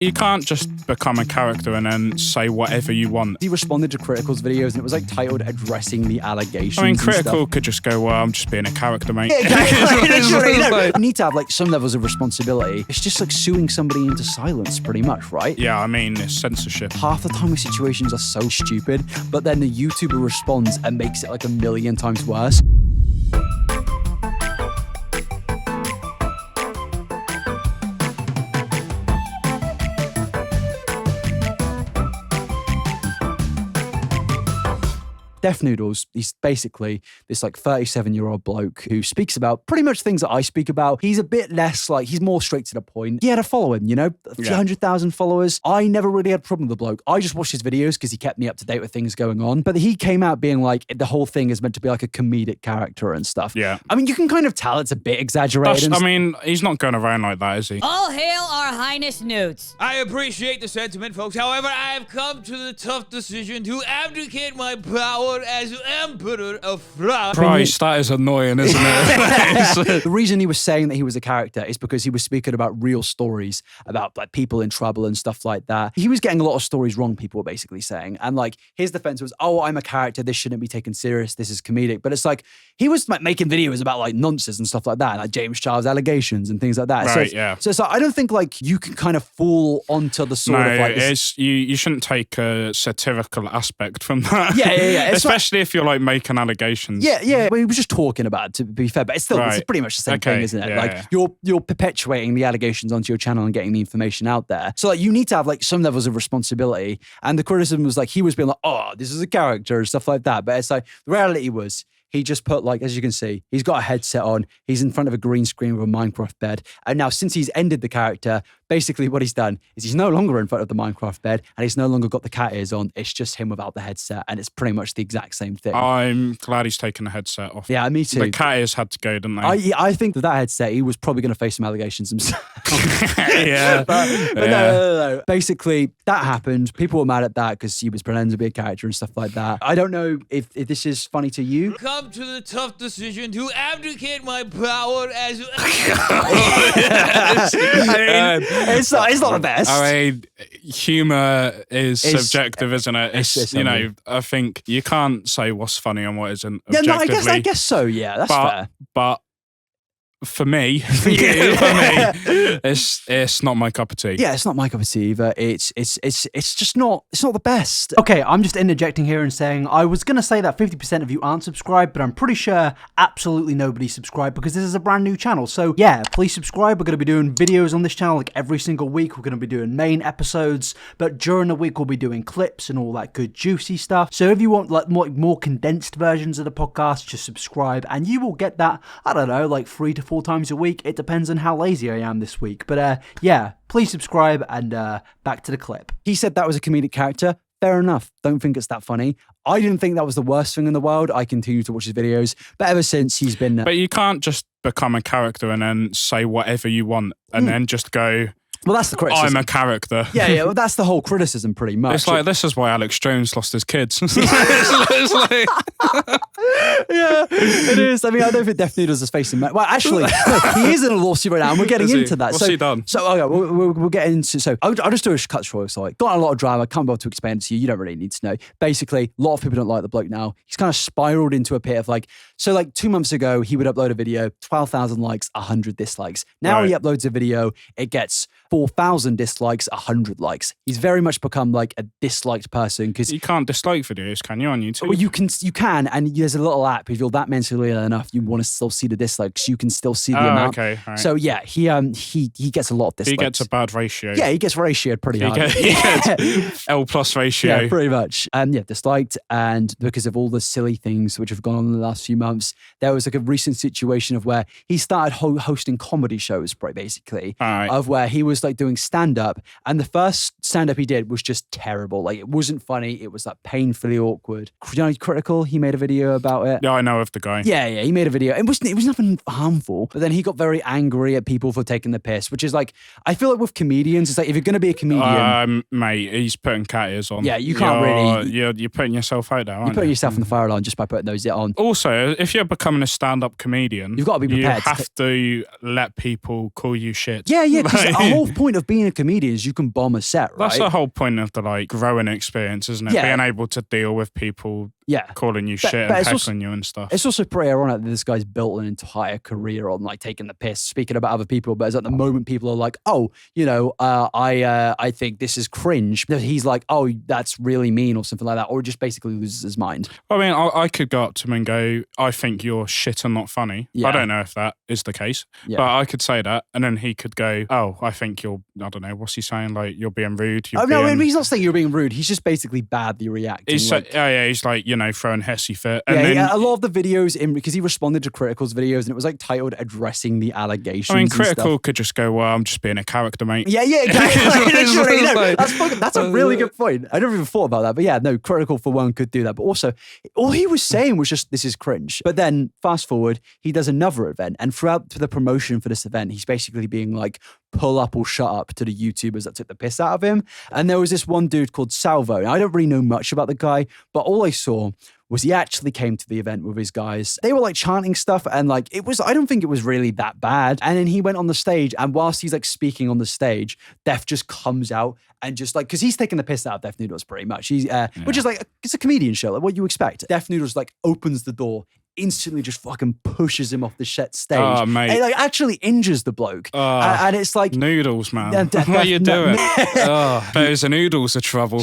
You can't just become a character and then say whatever you want. He responded to Critical's videos and it was like titled addressing the allegations. I mean, Critical could just go, well, I'm just being a character, mate. Yeah, exactly. You need to have like some levels of responsibility. It's just like suing somebody into silence pretty much, right? Yeah, I mean, it's censorship. Half the time the situations are so stupid, but then the YouTuber responds and makes it like a million times worse. Def Noodles, he's basically this like 37-year-old bloke who speaks about pretty much things that I speak about. He's a bit less like, he's more straight to the point. He had a following, you know, a few 100,000 followers. I never really had a problem with the bloke. I just watched his videos because he kept me up to date with things going on. But he came out being like, the whole thing is meant to be like a comedic character and stuff. Yeah. I mean, you can kind of tell it's a bit exaggerated. I mean, he's not going around like that, is he? All hail our highness Newts. I appreciate the sentiment, folks. However, I have come to the tough decision to abdicate my power as Emperor of France. Christ, that is annoying, isn't it? The reason he was saying that he was a character is because he was speaking about real stories about like people in trouble and stuff like that. He was getting a lot of stories wrong, people were basically saying. And like his defense was, oh, I'm a character. This shouldn't be taken serious. This is comedic. But it's like he was like making videos about like nonsense and stuff like that, like James Charles allegations and things like that. Right, so yeah. So it's like, I don't think like you can kind of fall onto the sort of like this. You shouldn't take a satirical aspect from that. Yeah. Especially if you're like making allegations. Yeah. Well, he was just talking about it, to be fair, but it's still it's pretty much the same thing, isn't it? Yeah, like you're perpetuating the allegations onto your channel and getting the information out there. So like you need to have like some levels of responsibility. And the criticism was like he was being like, oh, this is a character and stuff like that. But it's like the reality was he just put like, as you can see, he's got a headset on. He's in front of a green screen with a Minecraft bed. And now since he's ended the character, basically what he's done is he's no longer in front of the Minecraft bed and he's no longer got the cat ears on. It's just him without the headset. And it's pretty much the exact same thing. I'm glad he's taken the headset off. Yeah, me too. The cat ears had to go, didn't they? I think with that headset, he was probably going to face some allegations himself. Yeah. But no. Basically, that happened. People were mad at that because he was pretending to be a character and stuff like that. I don't know if this is funny to you. Come to the tough decision to abdicate my power as It's not the best. I mean, humour is subjective, isn't it? It's you know, I think you can't say what's funny and what isn't objectively. Yeah, no, I guess so. Yeah, that's fair. But for me, it's not my cup of tea. Yeah, it's not my cup of tea either. It's just not the best. Okay, I'm just interjecting here and saying I was gonna say that 50% of you aren't subscribed, but I'm pretty sure absolutely nobody's subscribed because this is a brand new channel. So yeah, please subscribe. We're gonna be doing videos on this channel like every single week. We're gonna be doing main episodes, but during the week we'll be doing clips and all that good juicy stuff. So if you want like more condensed versions of the podcast, just subscribe and you will get that, I don't know, like 3 to 4 times a week. It depends on how lazy I am this week. But yeah, please subscribe and back to the clip. He said that was a comedic character. Fair enough. Don't think it's that funny. I didn't think that was the worst thing in the world. I continue to watch his videos. But ever since he's been... But you can't just become a character and then say whatever you want and then just go... Well, that's the criticism. I'm a character. Yeah, well, that's the whole criticism pretty much. It's like, this is why Alex Jones lost his kids. It's like... Yeah, it is. I mean, I don't think Def Noodles is facing... Well, actually, no, he is in a lawsuit right now, and we're getting into that. What's he done? So, okay, we'll get into... So, I'll just do a cut short. So, got a lot of drama. Can't be able to explain it to you. You don't really need to know. Basically, a lot of people don't like the bloke now. He's kind of spiraled into a pit of like... So, like 2 months ago, he would upload a video, 12,000 likes, 100 dislikes. Now he uploads a video, it gets 4,000 dislikes, 100 likes. He's very much become like a disliked person because... You can't dislike videos, can you, on YouTube? Well, you can, and there's a little app. If you're that mentally ill enough, you want to still see the dislikes. You can still see the amount. Okay, right. So yeah, he gets a lot of dislikes. He gets a bad ratio. Yeah, he gets ratioed pretty hard. He gets L+ ratio. Yeah, pretty much. And yeah, disliked. And because of all the silly things which have gone on in the last few months, there was like a recent situation of where he started hosting comedy shows, basically, of where he was like doing stand-up. And the first stand-up he did was just terrible. Like it wasn't funny. It was like painfully awkward. You know, Critical, he made a video about it. Yeah, I know of the guy. Yeah, he made a video. It was nothing harmful, but then he got very angry at people for taking the piss, which is like, I feel like with comedians, it's like if you're going to be a comedian... mate, he's putting cat ears on. Yeah, you can't really... You're putting yourself out there, aren't you? You're putting yourself in the fire alarm just by putting those on. Also, if you're becoming a stand-up comedian... You've got to be prepared. You have to let people call you shit. Yeah, because a whole of point of being a comedian is you can bomb a set, right? That's the whole point of the like growing experience, isn't it? Yeah. Being able to deal with people calling you shit and it's heckling you and stuff. It's also pretty ironic that this guy's built an entire career on like taking the piss, speaking about other people, but at the moment people are like, oh, you know, I think this is cringe. He's like, oh, that's really mean or something like that, or just basically loses his mind. I mean, I could go up to him and go, I think you're shit and not funny. Yeah. I don't know if that is the case, Yeah. but I could say that, and then he could go, oh, I think you're, I don't know, what's he saying? Like, you're being rude. Oh, no, I mean, he's not saying you're being rude. He's just basically badly reacting. He's like, he's like, you know, throwing hissy fit. And yeah, then, a lot of the videos, because he responded to Critical's videos, and it was like titled addressing the allegations. I mean, and Critical stuff. could just go, well, I'm just being a character, mate. Yeah, exactly. Literally, no, like- that's a really good point. I never even thought about that. But yeah, no, Critical for one could do that. But also, all he was saying was just, this is cringe. But then fast forward, he does another event. And throughout the promotion for this event, he's basically being like, pull up or shut up to the YouTubers that took the piss out of him. And there was this one dude called Salvo. And I don't really know much about the guy, but all I saw was he actually came to the event with his guys. They were like chanting stuff and like I don't think it was really that bad. And then he went on the stage, and whilst he's like speaking on the stage, Def just comes out and just like, because he's taking the piss out of Def Noodles pretty much. Which is like, it's a comedian show, like what you expect. Def Noodles like opens the door, instantly just fucking pushes him off the stage. Oh, mate. And it like actually injures the bloke. And it's like, Noodles, man. What are you doing? Those are noodles of trouble.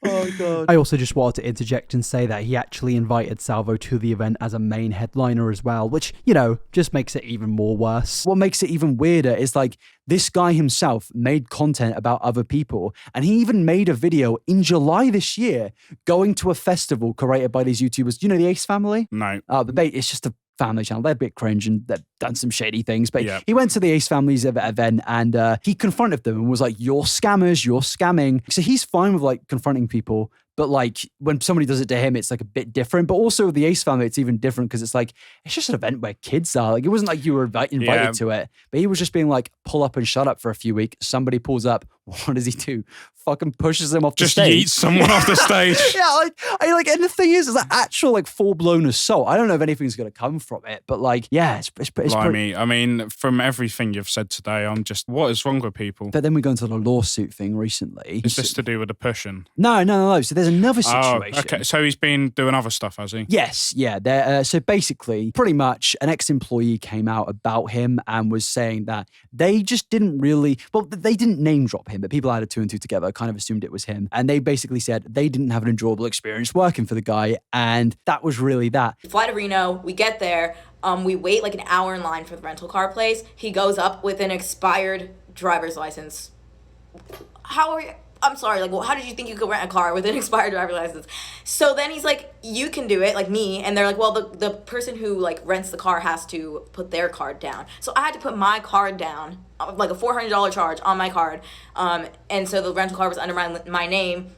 oh God. I also just wanted to interject and say that he actually invited Salvo to the event as a main headliner as well, which, you know, just makes it even more worse. What makes it even weirder is like this guy himself made content about other people, and he even made a video in July this year going to a festival curated by these YouTubers. Do you know the Ace family? No. It's just a family channel. They're a bit cringe and they've done some shady things, but Yeah. he went to the Ace Family's event and he confronted them and was like, you're scammers, you're scamming. So he's fine with like confronting people, but like when somebody does it to him, it's like a bit different. But also with the Ace Family, it's even different because it's like, it's just an event where kids are. Like it wasn't like you were invited to it, but he was just being like, pull up and shut up for a few weeks. Somebody pulls up. What does he do? Fucking pushes him off the stage. Just yeets someone off the stage. Yeah, and the thing is like actual like full-blown assault. I don't know if anything's going to come from it, but like, yeah, it's pretty. I mean, from everything you've said today, I'm just, what is wrong with people? But then we go into the lawsuit thing recently. Is this to do with the pushing? No. So there's another situation. Oh, okay. So he's been doing other stuff, has he? Yes, yeah. So basically, pretty much an ex-employee came out about him and was saying that they just didn't really, they didn't name drop him, but people added two and two together, kind of assumed it was him. And they basically said they didn't have an enjoyable experience working for the guy. And that was really that. Fly to Reno, we get there, we wait like an hour in line for the rental car place. He goes up with an expired driver's license. How are you? I'm sorry, like, well, how did you think you could rent a car with an expired driver's license? So then he's like, you can do it, like me. And they're like, well, the person who like rents the car has to put their card down. So I had to put my card down, like a $400 charge on my card. And so the rental car was under my name.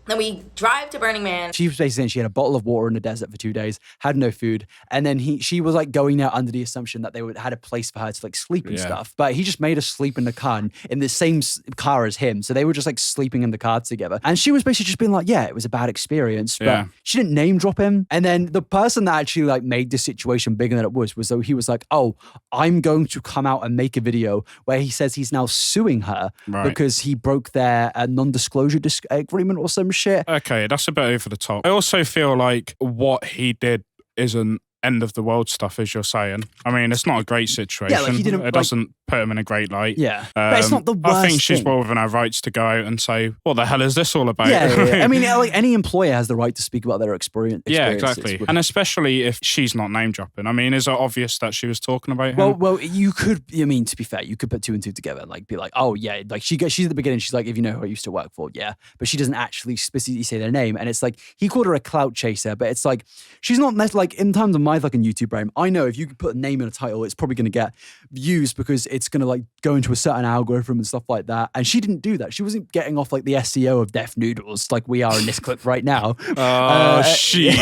Then we drive to Burning Man. She was basically saying she had a bottle of water in the desert for 2 days, had no food, and then she was like going there under the assumption that they had a place for her to like sleep and stuff. But he just made her sleep in the car in the same car as him, so they were just like sleeping in the car together. And she was basically just being like, "Yeah, it was a bad experience," but she didn't name drop him. And then the person that actually like made the situation bigger than it was though he was like, "Oh, I'm going to come out and make a video where he says he's now suing her because he broke their non-disclosure agreement or some shit." Okay, that's a bit over the top. I also feel like what he did isn't end of the world stuff, as you're saying. I mean, it's not a great situation. Yeah, like he didn't, it doesn't put him in a great light. Yeah, but it's not the worst I think she's thing. well within her rights to go out and say, what the hell is this all about? Yeah. I mean, like any employer has the right to speak about their experience. Yeah, exactly. And especially if she's not name dropping. I mean, is it obvious that she was talking about him? Well, you could, I mean, to be fair, you could put two and two together and like be like, oh yeah, like she's at the beginning, she's like, if you know who I used to work for, yeah. But she doesn't actually specifically say their name. And it's like, he called her a clout chaser, but it's like, she's not like, in terms of my fucking YouTube brain, I know if you could put a name in a title, it's probably going to get views because it's going to like go into a certain algorithm and stuff like that. And she didn't do that. She wasn't getting off like the SEO of Def Noodles like we are in this clip right now. Oh, shit.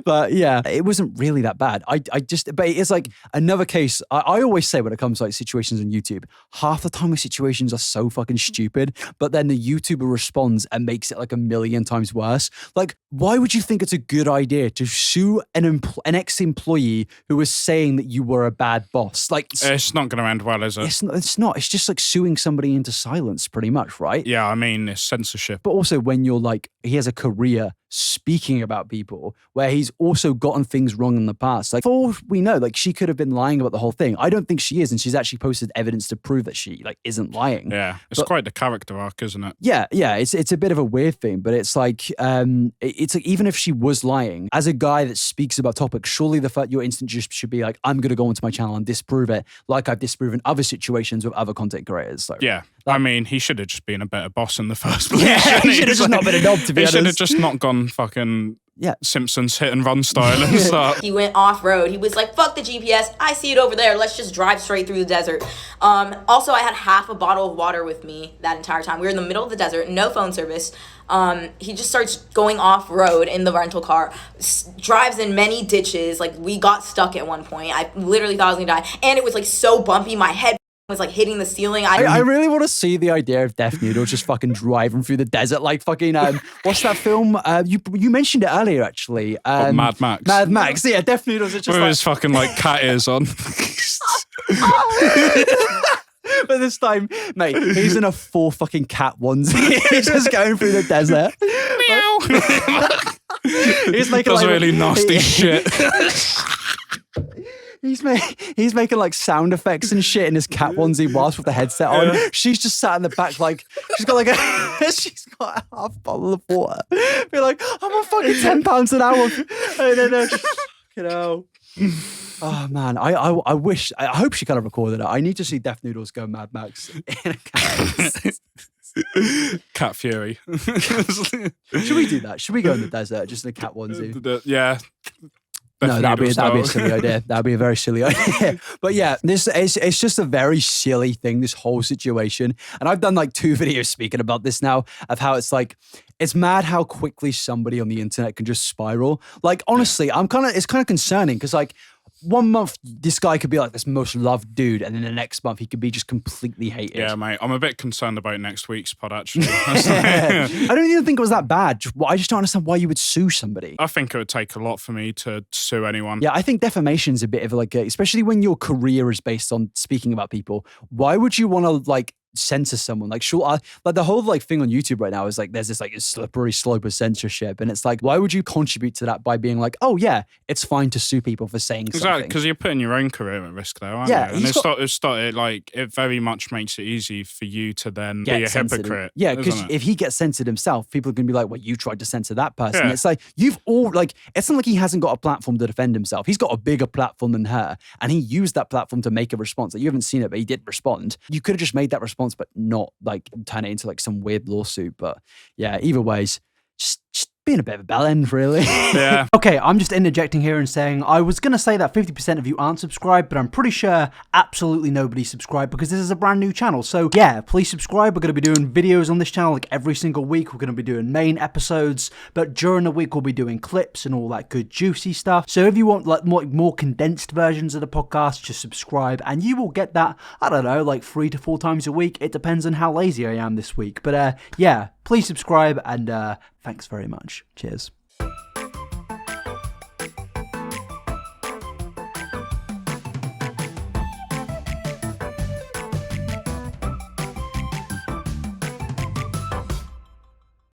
But yeah, it wasn't really that bad. But it's like another case. I always say when it comes to like situations on YouTube, half the time the situations are so fucking stupid, but then the YouTuber responds and makes it like a million times worse. Like, why would you think it's a good idea to sue an ex-employee who was saying that you were a bad boss. Like, it's not going to end well, is it? It's not. It's just like suing somebody into silence, pretty much, right? Yeah, I mean, it's censorship. But also when you're like, he has a career speaking about people where he's also gotten things wrong in the past. Like, for all we know, like, she could have been lying about the whole thing. I don't think she is, and she's actually posted evidence to prove that she like isn't lying. Yeah, it's quite the character arc, isn't it? Yeah, it's a bit of a weird thing, but it's like it's like, even if she was lying, as a guy that speaks about topics, surely your instinct just should be like, I'm gonna go onto my channel and disprove it, like I've disproven other situations with other content creators. So yeah. I mean, he should have just been a better boss in the first place. Yeah, he should have just not been a knob, to be honest. He should have just not gone fucking Simpsons hit and run style and start. He went off-road. He was like, fuck the GPS. I see it over there. Let's just drive straight through the desert. Also, I had half a bottle of water with me that entire time. We were in the middle of the desert, no phone service. He just starts going off-road in the rental car, drives in many ditches. Like, we got stuck at one point. I literally thought I was gonna die. And it was like so bumpy. My head was like hitting the ceiling. I really want to see the idea of Def Noodles just fucking driving through the desert like fucking what's that film? You mentioned it earlier actually. Mad Max. Mad Max. Yeah, Def Noodles. It's just with his fucking like cat ears on. But this time, mate, he's in a full fucking cat onesie. He's just going through the desert. Meow. He's making does like really nasty shit. He's making like sound effects and shit in his cat onesie whilst with the headset on. She's just sat in the back like she's got a half bottle of water. Be like, I'm on fucking £10 an hour. And then, oh man, I wish. I hope she kind of recorded it. I need to see Def Noodles go Mad Max in a cat. Cat Fury. Should we do that? Should we go in the desert just in a cat onesie? Yeah. No, that'd be a silly idea. That'd be a very silly idea. But yeah, it's just a very silly thing, this whole situation. And I've done like 2 videos speaking about this now, of how it's like, it's mad how quickly somebody on the internet can just spiral. Like, honestly, it's kind of concerning because like, 1 month, this guy could be like this most loved dude, and then the next month he could be just completely hated. Yeah, mate. I'm a bit concerned about next week's pod, actually. I don't even think it was that bad. I just don't understand why you would sue somebody. I think it would take a lot for me to sue anyone. Yeah, I think defamation's a bit of like, especially when your career is based on speaking about people. Why would you want to like censor someone? Like, sure, like the whole like thing on YouTube right now is like there's this like slippery slope of censorship, and it's like, why would you contribute to that by being like, oh yeah, it's fine to sue people for saying something? Exactly, because you're putting your own career at risk there, aren't you? And it very much makes it easy for you to then be a hypocrite. Yeah, because if he gets censored himself, people are gonna be like, well, you tried to censor that person. It's like you've all like, it's not like he hasn't got a platform to defend himself. He's got a bigger platform than her, and he used that platform to make a response. Like, you haven't seen it, but he did respond. You could have just made that response, but not like turn it into like some weird lawsuit. But yeah, either ways, just being a bit of a bell end, really. Yeah. Okay, I'm just interjecting here and saying I was going to say that 50% of you aren't subscribed, but I'm pretty sure absolutely nobody's subscribed because this is a brand new channel. So yeah, please subscribe. We're going to be doing videos on this channel like every single week. We're going to be doing main episodes, but during the week we'll be doing clips and all that good juicy stuff. So if you want like more condensed versions of the podcast, just subscribe and you will get that, I don't know, like 3 to 4 times a week. It depends on how lazy I am this week. But yeah, please subscribe and thanks very much. Cheers.